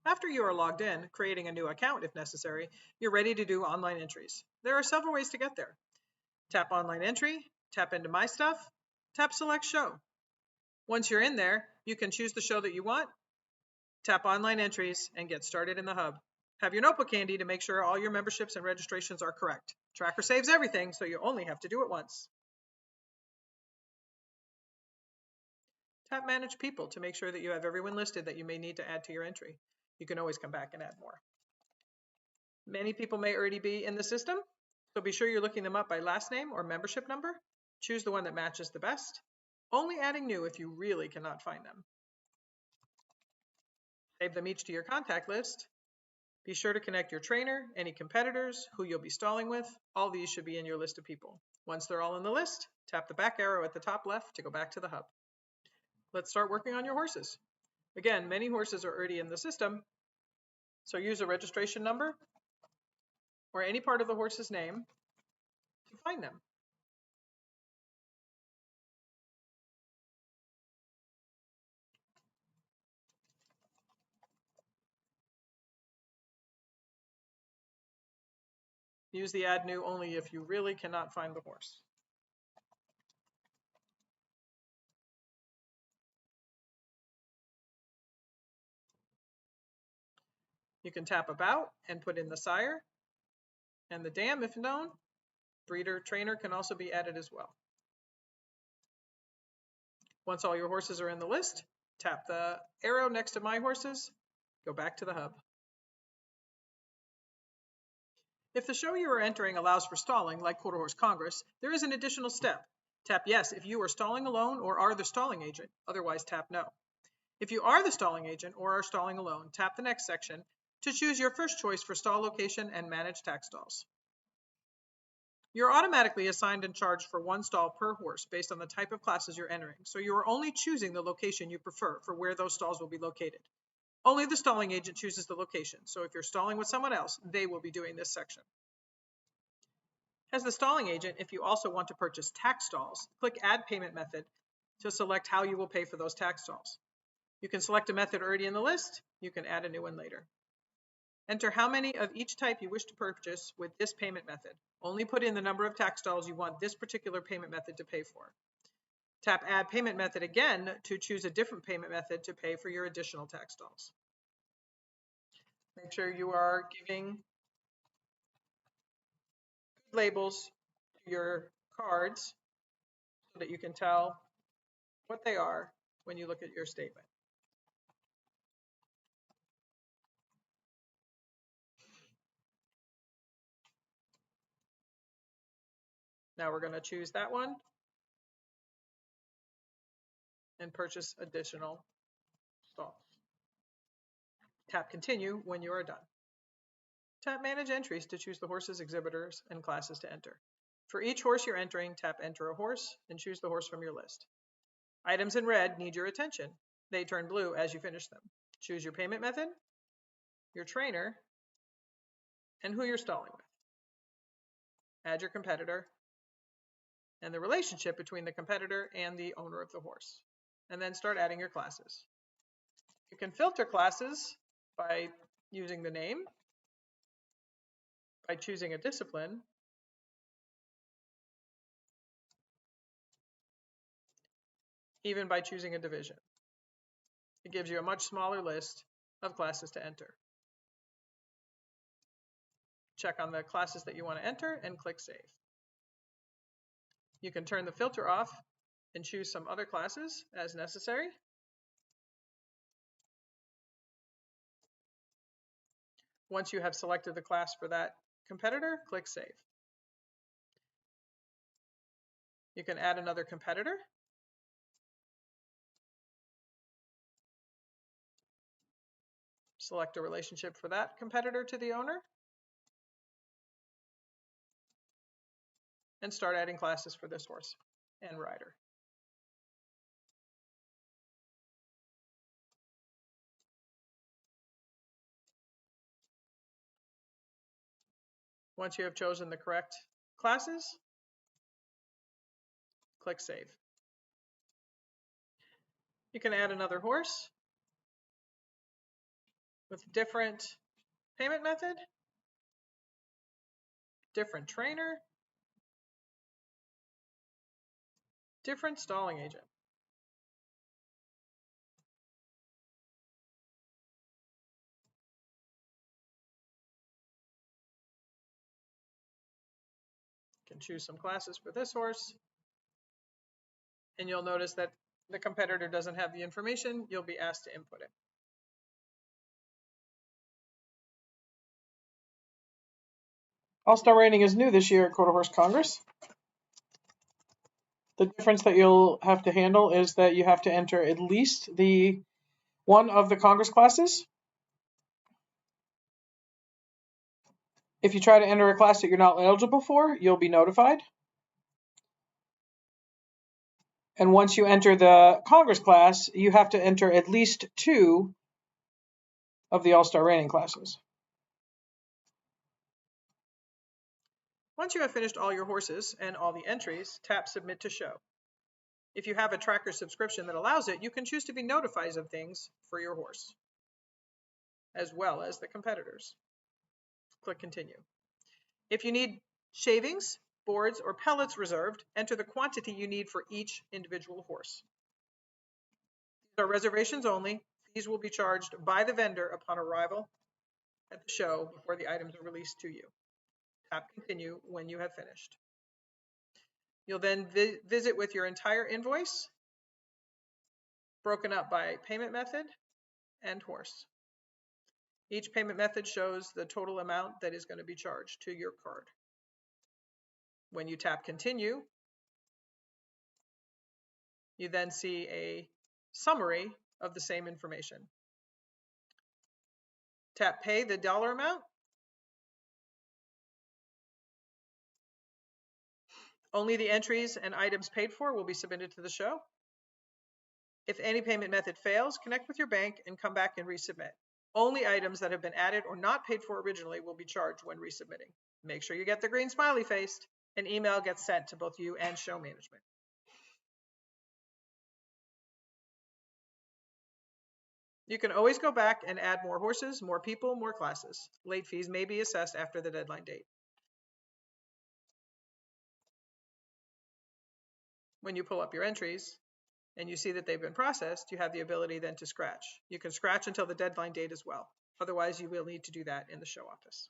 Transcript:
After you are logged in, creating a new account if necessary, you're ready to do online entries. There are several ways to get there. Tap Online Entry, tap into My Stuff, tap Select Show. Once you're in there, you can choose the show that you want, tap Online Entries, and get started in the hub. Have your notebook handy to make sure all your memberships and registrations are correct. Tracker saves everything, so you only have to do it once. Tap Manage People to make sure that you have everyone listed that you may need to add to your entry. You can always come back and add more. Many people may already be in the system, so be sure you're looking them up by last name or membership number. Choose the one that matches the best, only adding new if you really cannot find them. Save them each to your contact list. Be sure to connect your trainer, any competitors, who you'll be stalling with. All these should be in your list of people. Once they're all in the list, tap the back arrow at the top left to go back to the hub. Let's start working on your horses. Again, many horses are already in the system, so use a registration number or any part of the horse's name to find them. Use the add new only if you really cannot find the horse. You can tap about and put in the sire and the dam if known. Breeder, trainer can also be added as well. Once all your horses are in the list, tap the arrow next to My Horses, go back to the hub. If the show you are entering allows for stalling, like Quarter Horse Congress, there is an additional step. Tap yes if you are stalling alone or are the stalling agent, otherwise tap no. If you are the stalling agent or are stalling alone, tap the next section to choose your first choice for stall location and manage tax stalls. You're automatically assigned and charged for one stall per horse based on the type of classes you're entering, so you are only choosing the location you prefer for where those stalls will be located. Only the stalling agent chooses the location, so if you're stalling with someone else, they will be doing this section. As the stalling agent, if you also want to purchase tax stalls, click Add Payment Method to select how you will pay for those tax stalls. You can select a method already in the list. You can add a new one later. Enter how many of each type you wish to purchase with this payment method. Only put in the number of tax stalls you want this particular payment method to pay for. Tap Add Payment Method again to choose a different payment method to pay for your additional tax stalls. Make sure you are giving good labels to your cards so that you can tell what they are when you look at your statement. Now we're going to choose that one and purchase additional stalls. Tap Continue when you are done. Tap Manage Entries to choose the horses, exhibitors, and classes to enter. For each horse you're entering, tap Enter a Horse and choose the horse from your list. Items in red need your attention. They turn blue as you finish them. Choose your payment method, your trainer, and who you're stalling with. Add your competitor and the relationship between the competitor and the owner of the horse. And then start adding your classes. You can filter classes by using the name, by choosing a discipline, even by choosing a division. It gives you a much smaller list of classes to enter. Check on the classes that you want to enter and click Save. You can turn the filter off and choose some other classes as necessary. Once you have selected the class for that competitor, click Save. You can add another competitor. Select a relationship for that competitor to the owner. And start adding classes for this horse and rider. Once you have chosen the correct classes, click Save. You can add another horse with different payment method, different trainer, different stalling agent. You can choose some classes for this horse, and you'll notice that the competitor doesn't have the information. You'll be asked to input it. All-Star rating is new this year at Quarter Horse Congress. The difference that you'll have to handle is that you have to enter at least the one of the Congress classes. If you try to enter a class that you're not eligible for, you'll be notified. And once you enter the Congress class, you have to enter at least 2 of the All-Star rating classes. Once you have finished all your horses and all the entries, tap Submit to Show. If you have a tracker subscription that allows it, you can choose to be notified of things for your horse, as well as the competitors. Click Continue. If you need shavings, boards, or pellets reserved, enter the quantity you need for each individual horse. These are reservations only. These will be charged by the vendor upon arrival at the show before the items are released to you. Tap Continue when you have finished. You'll then visit with your entire invoice, broken up by payment method and horse. Each payment method shows the total amount that is going to be charged to your card. When you tap Continue, you then see a summary of the same information. Tap Pay the dollar amount. Only the entries and items paid for will be submitted to the show. If any payment method fails, connect with your bank and come back and resubmit. Only items that have been added or not paid for originally will be charged when resubmitting. Make sure you get the green smiley face. An email gets sent to both you and show management. You can always go back and add more horses, more people, more classes. Late fees may be assessed after the deadline date. When you pull up your entries and you see that they've been processed, you have the ability then to scratch. You can scratch until the deadline date as well. Otherwise, you will need to do that in the show office.